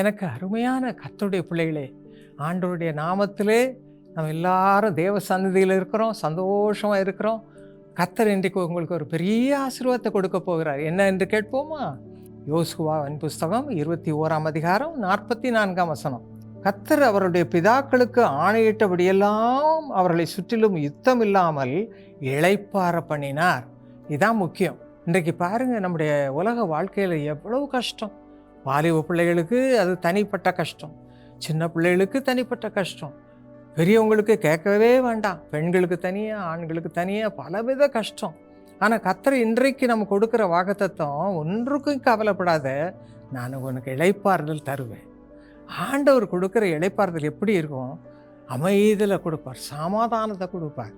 எனக்கு அருமையான கர்த்தருடைய பிள்ளைகளே, ஆண்டவருடைய நாமத்திலே நம்ம எல்லாரும் தேவ சந்நிதியில் இருக்கிறோம், சந்தோஷமாக இருக்கிறோம். கர்த்தர் இன்றைக்கு உங்களுக்கு ஒரு பெரிய ஆசீர்வாதத்தை கொடுக்க போகிறார். என்ன என்று கேட்போமா? யோசுவாவின் புஸ்தகம் 21ஆம் அதிகாரம் 44ஆம் வசனம். கர்த்தர் அவருடைய பிதாக்களுக்கு ஆணையிட்டபடியெல்லாம் அவர்களை சுற்றிலும் யுத்தம் இல்லாமல் இளைப்பாற பண்ணினார். இதுதான் முக்கியம். இன்றைக்கு பாருங்கள், நம்முடைய உலக வாழ்க்கையில் எவ்வளவு கஷ்டம். வாலிப பிள்ளைகளுக்கு அது தனிப்பட்ட கஷ்டம், சின்ன பிள்ளைகளுக்கு தனிப்பட்ட கஷ்டம், பெரியவங்களுக்கு கேட்கவே வேண்டாம், பெண்களுக்கு தனியாக, ஆண்களுக்கு தனியாக, பலவித கஷ்டம். ஆனால் கர்த்தர் இன்றைக்கு நம்ம கொடுக்குற வாக்குத்தத்தம், ஒன்றுக்கும் கவலைப்படாத, நான் உனக்கு இளைப்பாறுதல் தருவேன். ஆண்டவர் கொடுக்குற இளைப்பாறுதல் எப்படி இருக்கும்? அமைதியில் கொடுப்பார், சமாதானத்தை கொடுப்பார்.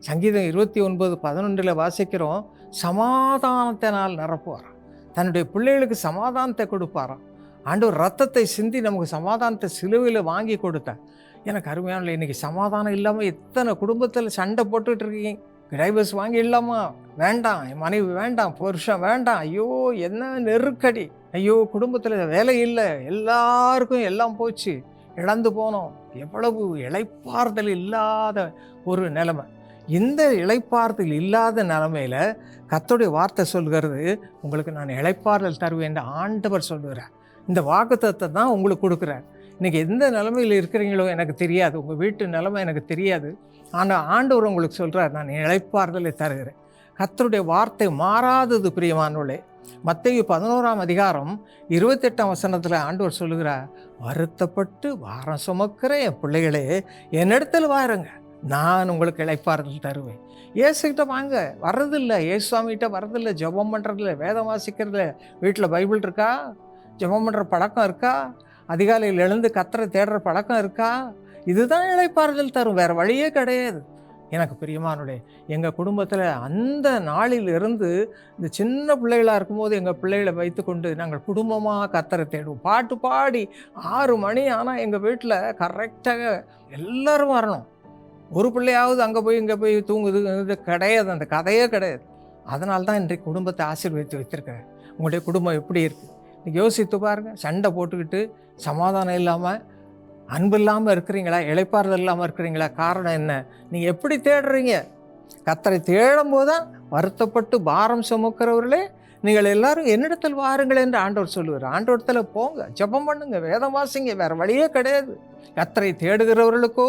சங்கீதம் 29:11 வாசிக்கிறோம், சமாதானத்தினால் நிரப்புவார். தன்னுடைய பிள்ளைகளுக்கு சமாதானத்தை கொடுப்பாராம். ஆண்டவர் ரத்தத்தை சிந்தி நமக்கு சமாதானத்தை சிலுவையில் வாங்கி கொடுத்தார். எனக்கு அருமையான, இன்னைக்கு சமாதானம் இல்லாமல் எத்தனை குடும்பத்தில் சண்டை போட்டுட்டு இருக்கீங்க. டைவர்ஸ் வாங்கி இல்லாமா? வேண்டாம், என் மனைவி வேண்டாம், புருஷன் வேண்டாம், ஐயோ என்ன நெருக்கடி, ஐயோ குடும்பத்தில் வேலை இல்லை, எல்லாருக்கும் எல்லாம் போச்சு, இழந்து போனோம். எவ்வளவு இளைப்பாறுதல் இல்லாத ஒரு நிலைமை. இந்த இளைப்பாறுதல் இல்லாத நிலைமையில் கர்த்தருடைய வார்த்தை சொல்கிறது, உங்களுக்கு நான் இளைப்பாறுதல் தருவேன் என்று ஆண்டவர் சொல்கிறார். இந்த வாக்குத்தத்தத்தை தான் உங்களுக்கு கொடுக்குறார். இன்றைக்கி எந்த நிலைமையில் இருக்கிறீங்களோ எனக்கு தெரியாது, உங்கள் வீட்டு நிலைமை எனக்கு தெரியாது. ஆனால் ஆண்டவர் உங்களுக்கு சொல்கிறார், நான் இளைப்பாறுதலை தருகிறேன். கர்த்தருடைய வார்த்தை மாறாதது பிரியமானவர்களே. மத்தேயு 11ஆம் அதிகாரம் 28ஆம் வசனத்தில் ஆண்டவர் சொல்லுகிறார், வருத்தப்பட்டு வாரம் சுமக்கிற என் பிள்ளைகளே, என்னிடத்தில் வாருங்க, நான் உங்களுக்கு இளைப்பாறுதல் தருவேன். இயேசுகிட்ட வாங்க, வர்றதில்லை, இயேசுவாமிகிட்ட வர்றதில்லை, ஜெபம் பண்ணுறதில்ல, வேதம் வாசிக்கிறதில்ல, வீட்டில் பைபிள் இருக்கா, ஜெபம் பண்ணுற பழக்கம் இருக்கா, அதிகாலையில் எழுந்து கர்த்தரை தேடுற பழக்கம் இருக்கா? இதுதான் இளைப்பாறுதல் தரும், வேறு வழியே கிடையாது. எனக்கு பிரியமானவர்களே, எங்கள் குடும்பத்தில் அந்த நாளிலிருந்து இந்த சின்ன பிள்ளைகளாக இருக்கும்போது எங்கள் பிள்ளைகளை வைத்து கொண்டு நாங்கள் குடும்பமாக கர்த்தரை தேடுவோம். பாட்டு பாடி 6 மணி ஆனால் எங்கள் வீட்டில் கரெக்டாக எல்லோரும் வரணும். ஒரு பிள்ளையாவது அங்கே போய் இங்கே போய் தூங்குது கிடையாது, அந்த கதையே கிடையாது. அதனால தான் இன்றைக்கு குடும்பத்தை ஆசீர்வதித்து வைத்திருக்கிறேன். உங்களுடைய குடும்பம் எப்படி இருக்குது? இன்றைக்கி யோசித்து பாருங்கள். சண்டை போட்டுக்கிட்டு சமாதானம் இல்லாமல், அன்பு இல்லாமல் இருக்கிறீங்களா? இளைப்பாறுதல் இல்லாமல் இருக்கிறீங்களா? காரணம் என்ன? நீங்கள் எப்படி தேடுறீங்க? கர்த்தரை தேடும் போது தான் வருத்தப்பட்டு பாரம் சுமக்கிறவர்களே, நீங்கள் எல்லாரும் என்னிடத்தில் வாருங்கள் என்று ஆண்டவர் சொல்லுவார். ஆண்டவரத்தில் போங்க, ஜெபம் பண்ணுங்க, வேதம் வாசிங்க, வேறு வழியே கிடையாது. கர்த்தரை தேடுகிறவர்களுக்கோ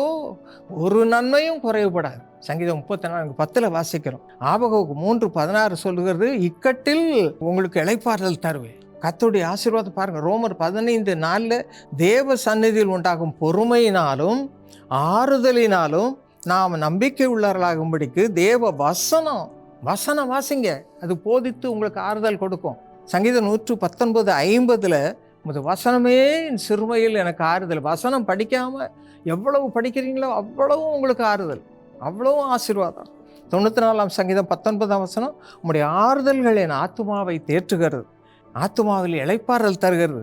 ஒரு நன்மையும் குறைவுபடாது. சங்கீதம் 34:10 வாசிக்கிறோம். ஆபகுக்கு 3:16 சொல்லுகிறது, இக்கட்டில் உங்களுக்கு இளைப்பாறுதல் தருவேன். கர்த்தருடைய ஆசீர்வாதம் பாருங்கள். ரோமர் 15:4 தேவ சந்நிதியில் உண்டாகும் பொறுமையினாலும் ஆறுதலினாலும் நாம் நம்பிக்கை உள்ளவர்களாகும்படிக்கு தேவ வசனம் வாசிங்க, அது போதித்து உங்களுக்கு ஆறுதல் கொடுக்கும். சங்கீதம் 119:50 உமது வசனமே என் சிறுமையில் எனக்கு ஆறுதல். வசனம் படிக்காமல் எவ்வளவு படிக்கிறீங்களோ அவ்வளவு உங்களுக்கு ஆறுதல், அவ்வளவு ஆசீர்வாதம். 94ஆம் சங்கீதம் 19ஆம் வசனம், உம்முடைய ஆறுதல்கள் என் ஆத்துமாவை தேற்றுகிறது, ஆத்துமாவில் இளைப்பாறுதல் தருகிறது.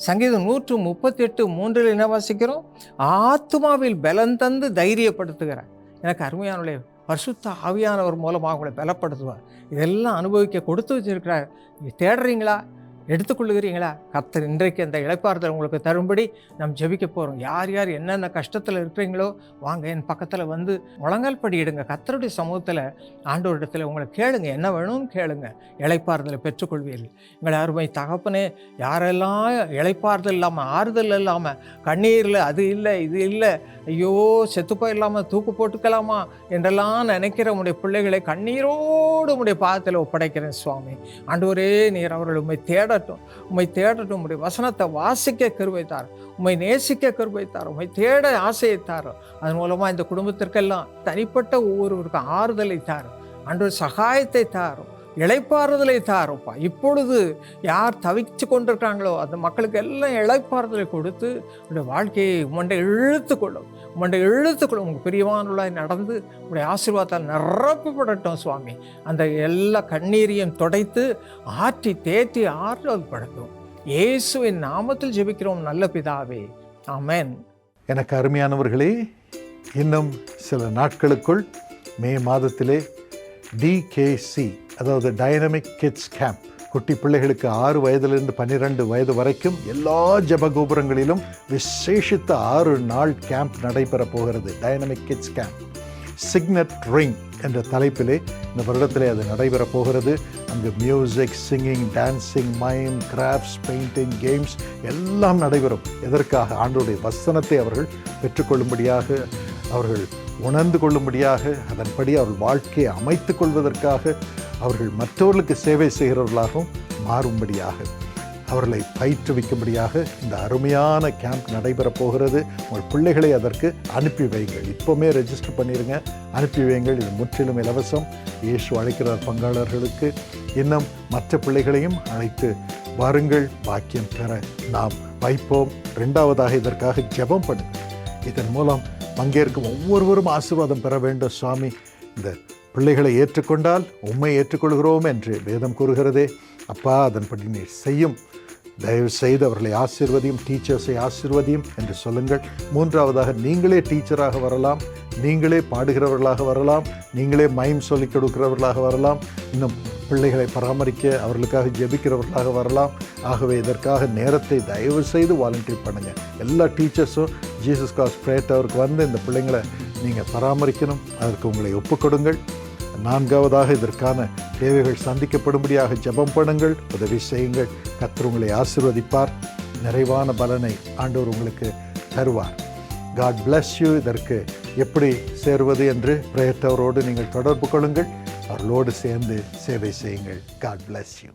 சங்கீதம் 138:3 என்ன வாசிக்கிறோம்? ஆத்துமாவில் பலன் தந்து தைரியப்படுத்துகிறார். எனக்கு அருமையானவர்களே, பரிசுத்த ஆவியானவர் மூலமாக உங்களை பலப்படுத்துவார். இதெல்லாம் அனுபவிக்க கொடுத்து வச்சிருக்கிறார். நீங்கள் தேடுறீங்களா? எடுத்துக்கொள்ளுகிறீங்களா? கர்த்தர் இன்றைக்கு அந்த இளைப்பாறுதல் உங்களுக்கு தரும்படி நாம் ஜெபிக்க போகிறோம். யார் யார் என்னென்ன கஷ்டத்தில் இருக்கிறீங்களோ வாங்க, என் பக்கத்தில் வந்து முழங்கால் படியிடுங்க. கர்த்தருடைய சமூகத்தில் ஆண்டவரிடத்தில் உங்களை கேளுங்க, என்ன வேணும்னு கேளுங்க, இளைப்பாறுதலை பெற்றுக்கொள்வீர்கள். எங்களை அருமை தகப்பனே, யாரெல்லாம் இளைப்பாறுதல் இல்லாமல், ஆறுதல் இல்லாமல், கண்ணீரில் அது இல்லை இது இல்லை, ஐயோ செத்து போயிடலாமா, தூக்கு போட்டுக்கலாமா என்றெல்லாம் நினைக்கிற உடைய பிள்ளைகளை கண்ணீரோடு உடைய பாதத்தில் ஒப்படைக்கிறேன் சுவாமி. ஆண்டவரே, நீர் அவர்கள் உம்மை தேடட்டும், உம்முடைய வசனத்தை வாசிக்க கிருபை தார், உம்மை நேசிக்க கிருபை தார், உம்மை தேட ஆசையை தார். அதன் மூலமாக இந்த குடும்பத்திற்கெல்லாம் தனிப்பட்ட ஒவ்வொருவருக்கும் ஆறுதலை தாரும், ஆண்டவர் சகாயத்தை தாரும், இளைப்பாறுதலை தாருப்பா. இப்பொழுது யார் தவிச்சு கொண்டிருக்கிறாங்களோ அந்த மக்களுக்கு எல்லாம் இளைப்பாறுதலை கொடுத்து உடைய வாழ்க்கையை உமண்டை இழுத்துக்கொள்ளும். உங்கள் பிரியமானவர்களாய் நடந்து உடைய ஆசீர்வாதத்தால் நிரப்பப்படட்டும் சுவாமி. அந்த எல்லா கண்ணீரையும் துடைத்து ஆற்றி தேற்றி ஆறுதல் படுத்தும். இயேசுவின் நாமத்தில் ஜெபிக்கிறோம் நல்ல பிதாவே, ஆமென். எனக்கு அருமையானவர்களே, இன்னும் சில நாட்களுக்குள் மே மாதத்திலே DKC, அதாவது டைனமிக் கிட்ஸ் கேம்ப் குட்டி பிள்ளைகளுக்கு 6 வயதிலிருந்து 12 வயது வரைக்கும் எல்லா ஜெப கோபுரங்களிலும் விசேஷித்த 6 நாள் கேம்ப் நடைபெற போகிறது. Dynamic kids camp signet ring என்ற தலைப்பிலே இந்த வருடத்திலே அது நடைபெற போகிறது. அங்கு music, singing, dancing, mime, crafts, painting, games எல்லாம் நடைபெறும். எதற்காக? ஆண்டவருடைய வசனத்தை அவர்கள் பெற்றுக்கொள்ளும்படியாக, அவர்கள் உணர்ந்து கொள்ளும்படியாக, அதன்படி அவர்கள் வாழ்க்கையை அமைத்து கொள்வதற்காக, அவர்கள் மற்றவர்களுக்கு சேவை செய்கிறவர்களாகவும் மாறும்படியாக, அவர்களை பயிற்றுவிக்கும்படியாக இந்த அருமையான கேம்ப் நடைபெறப் போகிறது. உங்கள் பிள்ளைகளை அதற்கு அனுப்பி வையுங்கள். இப்போவுமே ரெஜிஸ்டர் பண்ணிடுங்க, அனுப்பி வையுங்கள். இது முற்றிலும் இலவசம். இயேசு அழைக்கிறார் பங்காளர்களுக்கு. இன்னும் மற்ற பிள்ளைகளையும் அழைத்து வாருங்கள், பாக்கியம் பெற நாம் வைப்போம். 2வதாக இதற்காக ஜெபம் பண்ணுங்கள். இதன் மூலம் பங்கேற்கும் ஒவ்வொருவரும் ஆசீர்வாதம் பெற வேண்டும். சுவாமி, இந்த பிள்ளைகளை ஏற்றுக்கொண்டால் உம்மை ஏற்றுக்கொள்கிறோம் என்று வேதம் கூறுகிறதே. அப்பா, அதன்படி நீர் செய்யும். தயவு செய்து அவர்களை ஆசீர்வதியும், டீச்சர்ஸை ஆசீர்வதியும் என்று சொல்லுங்கள். 3வதாக நீங்களே டீச்சராக வரலாம், நீங்களே பாடுகிறவர்களாக வரலாம், நீங்களே மைம் சொல்லிக் கொடுக்கிறவர்களாக வரலாம், இன்னும் பிள்ளைகளை பராமரிக்க அவர்களுக்காக ஜெபிக்கிறவர்களாக வரலாம். ஆகவே இதற்காக நேரத்தை தயவு செய்து வாலண்டியர் பண்ணுங்கள். எல்லா டீச்சர்ஸும் ஜீசஸ் காஸ் ப்ரேயர் டவருக்கு வந்து இந்த பிள்ளைங்களை நீங்கள் பராமரிக்கணும். அதற்கு உங்களை ஒப்புக்கொடுங்கள். 4வதாக இதற்கான தேவைகள் சந்திக்கப்படும்படியாக ஜெபம் பண்ணுங்கள், உதவி செய்யுங்கள். கர்த்தர் உங்களை ஆசீர்வதிப்பார். நிறைவான பலனை ஆண்டவர் உங்களுக்கு தருவார். God bless you. இதற்கு எப்படி சேருவது என்று ப்ரேயர் டவரோடு நீங்கள் தொடர்பு கொள்ளுங்கள். அவர்களோடு சேர்ந்து சேவை செய்யுங்கள். God bless you.